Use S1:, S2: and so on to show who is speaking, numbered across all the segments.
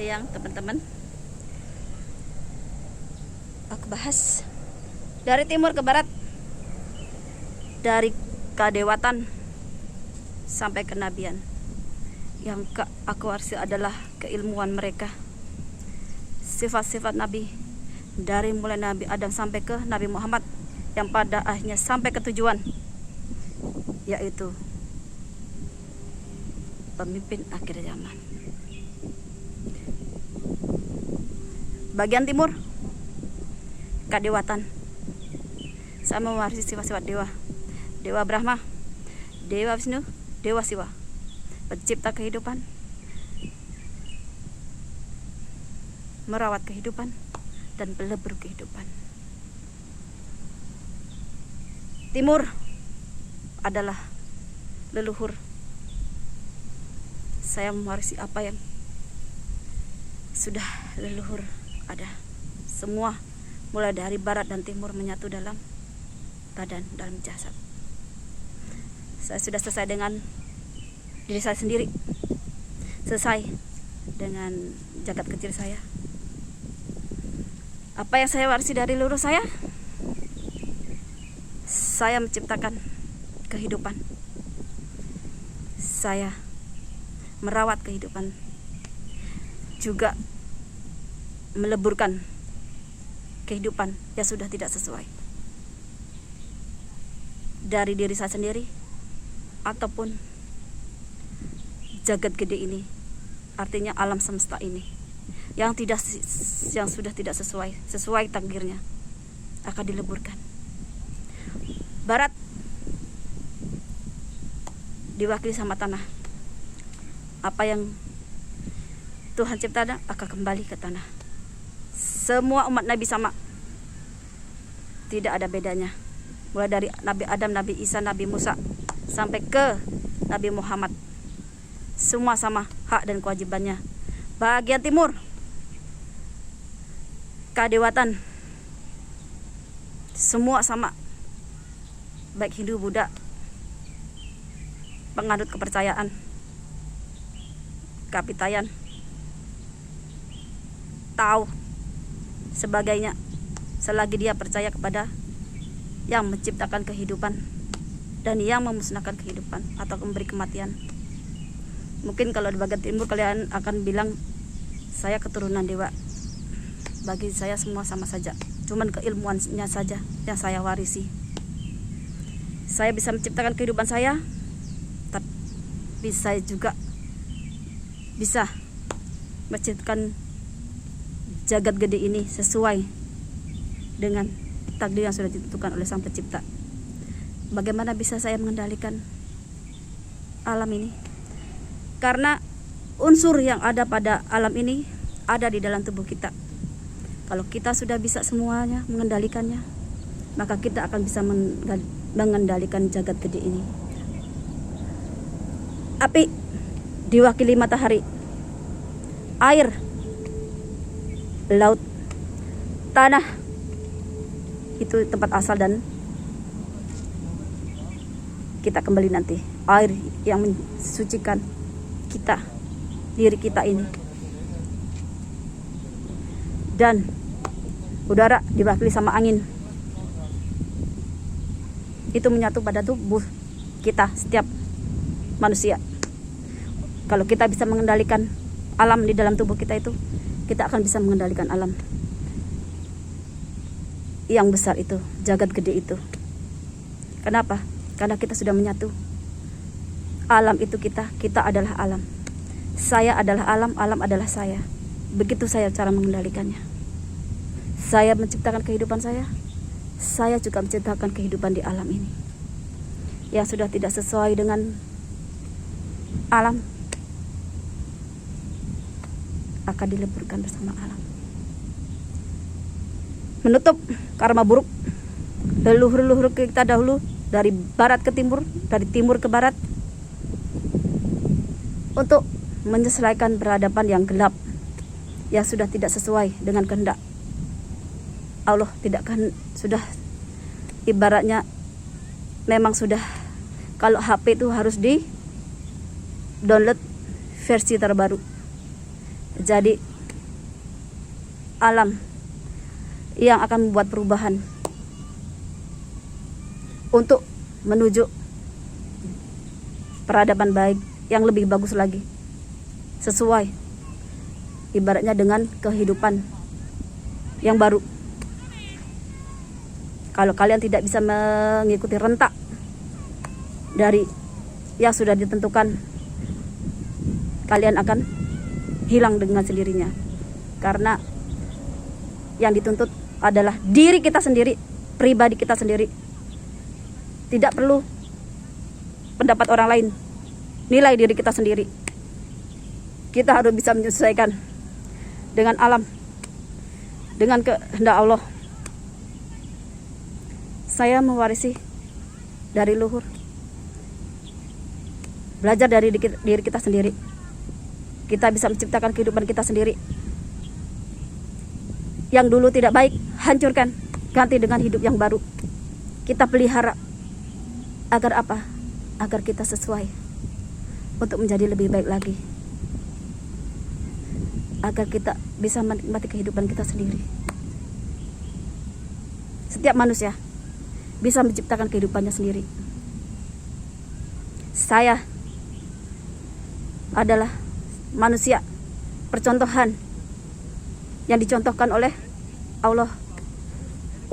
S1: siang teman-teman. Aku bahas dari timur ke barat, dari kadewatan sampai kenabian. Yang aku warisi adalah keilmuan mereka, sifat-sifat Nabi, dari mulai Nabi Adam sampai ke Nabi Muhammad, yang pada akhirnya sampai ke tujuan, yaitu pemimpin akhir zaman. Bagian timur, kadewatan. Saya mewarisi sifat-sifat dewa. Dewa Brahma, Dewa Wisnu, Dewa Siwa, pencipta kehidupan, merawat kehidupan, dan pelebur kehidupan. Timur adalah leluhur. Saya mewarisi apa yang sudah leluhur ada. Semua mulai dari barat dan timur menyatu dalam badan, dalam jasad. Saya sudah selesai dengan diri saya sendiri, selesai dengan jagat kecil saya. Apa yang saya warisi dari leluhur saya? Saya menciptakan kehidupan. Saya merawat kehidupan, juga meleburkan kehidupan yang sudah tidak sesuai dari diri saya sendiri ataupun jagat gede ini, artinya alam semesta ini yang sudah tidak sesuai takdirnya, akan dileburkan. Barat diwakili sama tanah. Apa yang Tuhan cipta akan kembali ke tanah. Semua umat Nabi sama, tidak ada bedanya. Mulai dari Nabi Adam, Nabi Isa, Nabi Musa, sampai ke Nabi Muhammad, semua sama hak dan kewajibannya. Bagian timur, kadewatan, semua sama, baik Hindu, Buddha, penganut kepercayaan, kapitayan, tahu sebagainya, selagi dia percaya kepada yang menciptakan kehidupan dan yang memusnahkan kehidupan atau memberi kematian. Mungkin kalau di bagian timur kalian akan bilang saya keturunan dewa. Bagi saya semua sama saja, cuman keilmuannya saja yang saya warisi. Saya bisa menciptakan kehidupan saya, tapi saya juga bisa menciptakan jagat gede ini sesuai dengan takdir yang sudah ditentukan oleh Sang Pencipta. Bagaimana bisa saya mengendalikan alam ini? Karena unsur yang ada pada alam ini ada di dalam tubuh kita. Kalau kita sudah bisa semuanya mengendalikannya, maka kita akan bisa mengendalikan jagat gede ini. Api diwakili matahari, air, laut, tanah, itu tempat asal dan kita kembali nanti. Air yang mensucikan kita, diri kita ini. Dan udara diwakili sama angin. Itu menyatu pada tubuh kita, setiap manusia. Kalau kita bisa mengendalikan alam di dalam tubuh kita itu, kita akan bisa mengendalikan alam yang besar itu, jagat gede itu. Kenapa? Karena kita sudah menyatu. Alam itu kita adalah alam. Saya adalah alam, alam adalah saya. Begitu saya cara mengendalikannya. Saya menciptakan kehidupan saya juga menciptakan kehidupan di alam ini. Yang sudah tidak sesuai dengan alam akan dileburkan bersama alam. Menutup karma buruk leluhur kita dahulu, dari barat ke timur, dari timur ke barat, untuk menyesuaikan peradaban yang gelap, yang sudah tidak sesuai dengan kehendak Allah. Tidak kan, sudah ibaratnya memang sudah, kalau HP itu harus di download versi terbaru. Jadi alam yang akan membuat perubahan untuk menuju peradaban baik yang lebih bagus lagi, sesuai ibaratnya dengan kehidupan yang baru. Kalau kalian tidak bisa mengikuti rentak dari yang sudah ditentukan, kalian akan hilang dengan sendirinya. Karena yang dituntut adalah diri kita sendiri, pribadi kita sendiri. Tidak perlu pendapat orang lain, nilai diri kita sendiri. Kita harus bisa menyesuaikan dengan alam, dengan kehendak Allah. Saya mewarisi dari luhur, belajar dari diri kita sendiri. Kita bisa menciptakan kehidupan kita sendiri. Yang dulu tidak baik, hancurkan, ganti dengan hidup yang baru. Kita pelihara. Agar apa? Agar kita sesuai untuk menjadi lebih baik lagi. Agar kita bisa menikmati kehidupan kita sendiri. Setiap manusia bisa menciptakan kehidupannya sendiri. Saya adalah manusia percontohan yang dicontohkan oleh Allah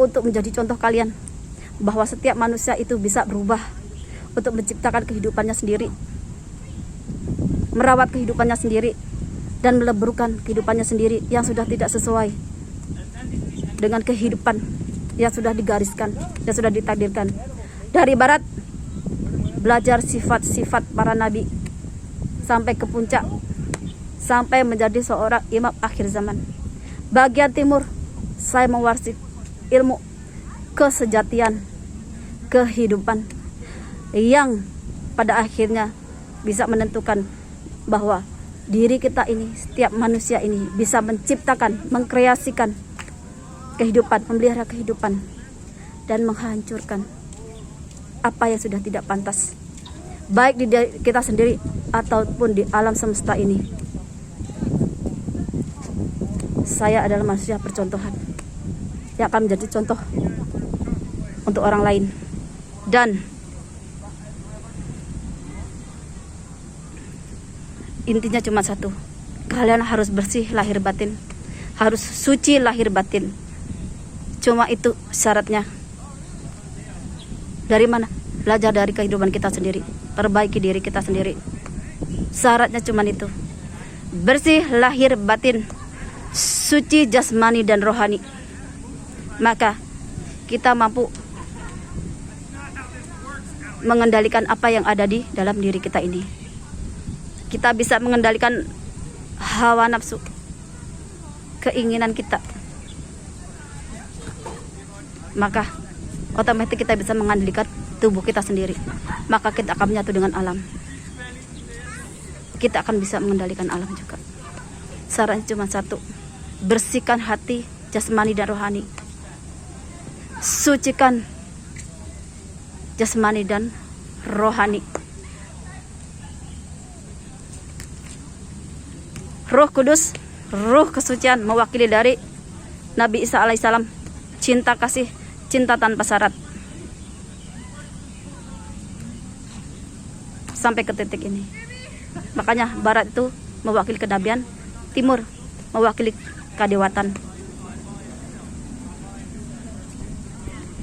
S1: untuk menjadi contoh kalian, bahwa setiap manusia itu bisa berubah untuk menciptakan kehidupannya sendiri, merawat kehidupannya sendiri, dan meleburkan kehidupannya sendiri yang sudah tidak sesuai dengan kehidupan yang sudah digariskan, yang sudah ditakdirkan. Dari barat, belajar sifat-sifat para nabi sampai ke puncak, sampai menjadi seorang imam akhir zaman. Bagian timur, saya mewarisi ilmu kesejatian kehidupan yang pada akhirnya bisa menentukan bahwa diri kita ini, setiap manusia ini bisa menciptakan, mengkreasikan kehidupan, memelihara kehidupan, dan menghancurkan apa yang sudah tidak pantas, baik di diri kita sendiri ataupun di alam semesta ini. Saya adalah manusia percontohan yang akan menjadi contoh untuk orang lain. Dan intinya cuma satu, kalian harus bersih lahir batin, harus suci lahir batin. Cuma itu syaratnya. Dari mana? Belajar dari kehidupan kita sendiri, perbaiki diri kita sendiri. Syaratnya cuma itu, bersih lahir batin, suci jasmani dan rohani. Maka kita mampu mengendalikan apa yang ada di dalam diri kita ini. Kita bisa mengendalikan hawa nafsu, keinginan kita. Maka otomatis kita bisa mengendalikan tubuh kita sendiri. Maka kita akan menyatu dengan alam. Kita akan bisa mengendalikan alam juga. Sarannya cuma satu, bersihkan hati, jasmani dan rohani. Sucikan jasmani dan rohani. Roh Kudus, roh kesucian mewakili dari Nabi Isa alaihissalam, cinta kasih, cinta tanpa syarat. Sampai ke titik ini. Makanya barat itu mewakili kenabian, timur mewakili kadewatan.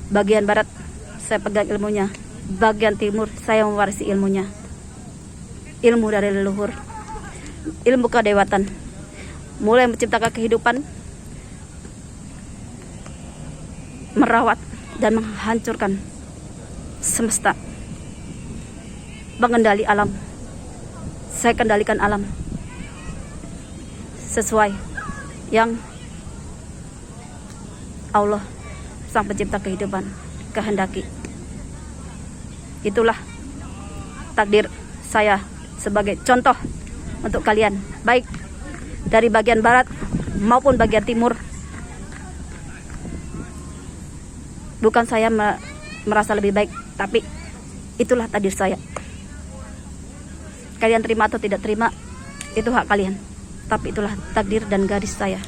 S1: Bagian barat saya pegang ilmunya, bagian timur saya mewarisi ilmunya. Ilmu dari leluhur, ilmu kadewatan, mulai menciptakan kehidupan, merawat dan menghancurkan semesta, mengendali alam. Saya kendalikan alam sesuai yang Allah Sang Pencipta kehidupan kehendaki. Itulah takdir saya sebagai contoh untuk kalian, baik dari bagian barat maupun bagian timur. Bukan saya merasa lebih baik, tapi itulah takdir saya. Kalian terima atau tidak terima, itu hak kalian. Tapi itulah takdir dan garis saya.